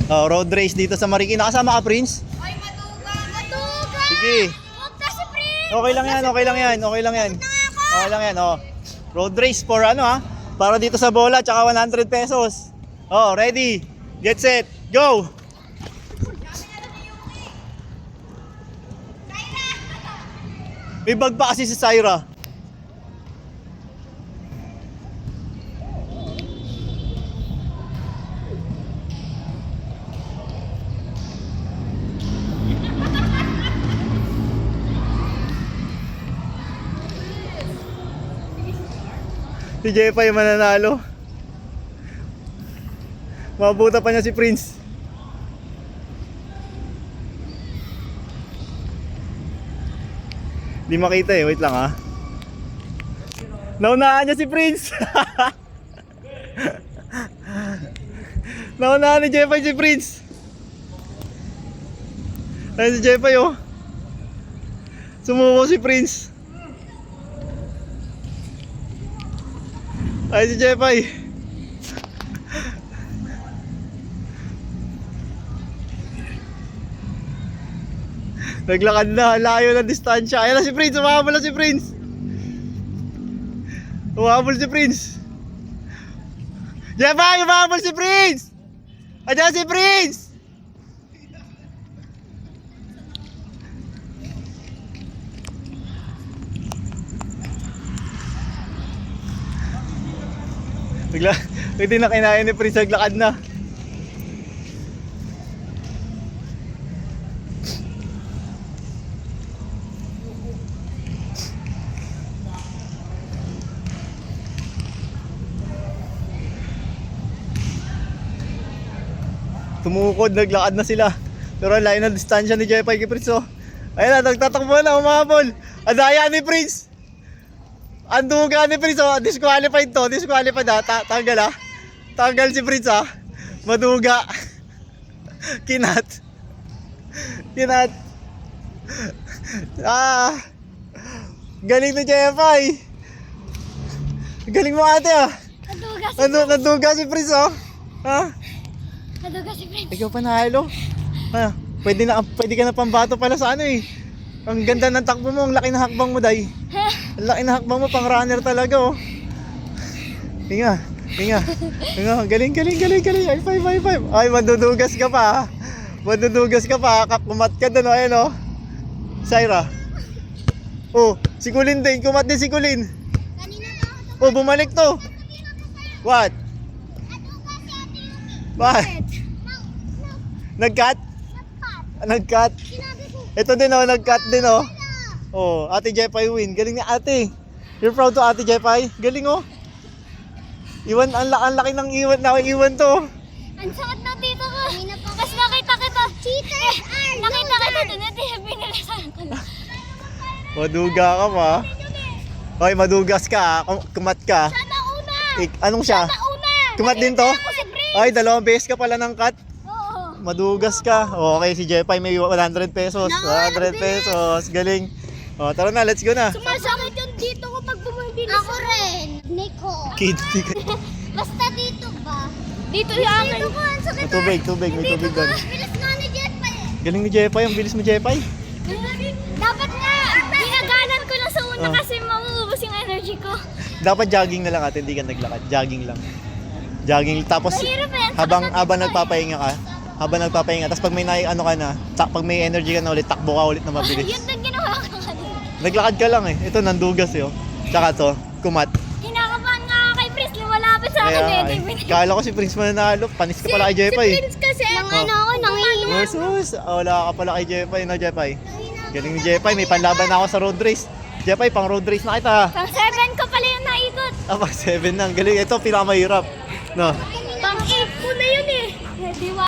Oh, road race dito sa Marikina. Kasama ka, Prince? Ay, matuga! Matuga! Sige. Huwag na si Prince! Okay lang yan, okay lang yan, okay lang yan. Okay lang yan, oh. Road race for ano ha? Para dito sa bola, tsaka 100 pesos. Oh, ready? Get set, go! May bag pa kasi si Syra. Si Jepa yung mananalo. Mabuta pa niya si Prince. Di makita eh, wait lang ha. Naunahan niya si Prince. Naunahan ni Jepa si Prince. Ayun si Jepa yo. Sumuko si Prince. Ay si Jepay. Naglakad na, layo ng distansya. Ayan na si Prince, umahabol na si Prince. Umahabol si Prince. Jepay, umahabol si Prince. Ayan si Prince. Hindi na kinain ni Prince, naglakad na. Tumukod, naglakad na sila. Pero layo na distansya ni Jepay kay Prince oh. Ayun na, nagtatakbo na, umahabol. Adaya ni Prince. Anduga ni Prince oh, disqualified to, disqualified ha, tanggal ha. Tanggal si Prince ha. Maduga. Kinat. Kinat. Ah. Galing ni Jeffay. Galing mo ate ah. Naduga si Prince oh. Ha? Naduga si Prince. Ikaw panalo. Ha? Pwede ka na pambato pala sa ano eh. Ang ganda ng takbo mo, ang laki ng hakbang mo, Day. Ang laki ng hakbang mo, pang runner talaga, oh. Hinga, hinga. Hinga, galing. High five. Ay, madudugas ka pa, ha. Madudugas ka pa, kumat ka doon, ayun, oh. Syra. Oh, si Kulin din, kumat din si Kulin. Oh, bumalik to. What? What? Nag-cut? Nag-cut? Ito din oh, nag-cut din oh. Oh, Ate Jepay win. Galing ni Ate. You're proud to Ate Jepay? Galing oh. Iwan, ang laki ng iwan to. Ang sakit na dito ko. Kasi nakita kita. Cheater! Nakita kita doon. Hindi, binilisan ko na. Maduga ka pa. Hoy, madugas ka. Kumat ka. Siya na una! Anong siya? Siya na una! Kumat din to? Ako si Prince! Ay, 2 beses ka pala ng cut. Oo. Madugas ka. Okay, si Jepay may 100 pesos. 100 pesos. Galing. Oh, tara na, let's go na. Sumasakit yung dito ko pag bumibili. Ako rin. Nico. Kid. Basta dito ba? Dito yung akin. Dito ko, ang sakit. May tubig doon. Bilis nga ni Jetpay. Galing ni Jepay, ang bilis mo Jepay. Dapat nga, ginaganan ko lang sa una kasi mauubos yung energy ko. Dapat jogging na lang at hindi ka naglakad. Jogging lang. Jogging tapos Mahirap yan. habang nagpapahinga ka. Habang nagpapahinga, tapos pag may ano ka na, pag may energy ka na ulit, takbo ka ulit na mabilis. Yun din ginawa ko kanina. Naglakad ka lang eh. Ito nandugas eh. Oh. Tsaka to, kumat. Kinakabahan nga ako kay Prince, lumalapit sa akin Kaya, kala ko si Prince mananalo. Panis ka pala kay Jepay. Si Prince kasi, ano ako, nangihinga. Versus, wala ka pala kay Jepay na Jepay. Galing ni Jepay, may panlaban na ako sa road race. Jepay, pang road race na kita. Pang 7 ko pala yung naikot. Pang 7 nang. Galing, ito pinakamahirap. No. Pang 8 ko na yun eh. Di ba?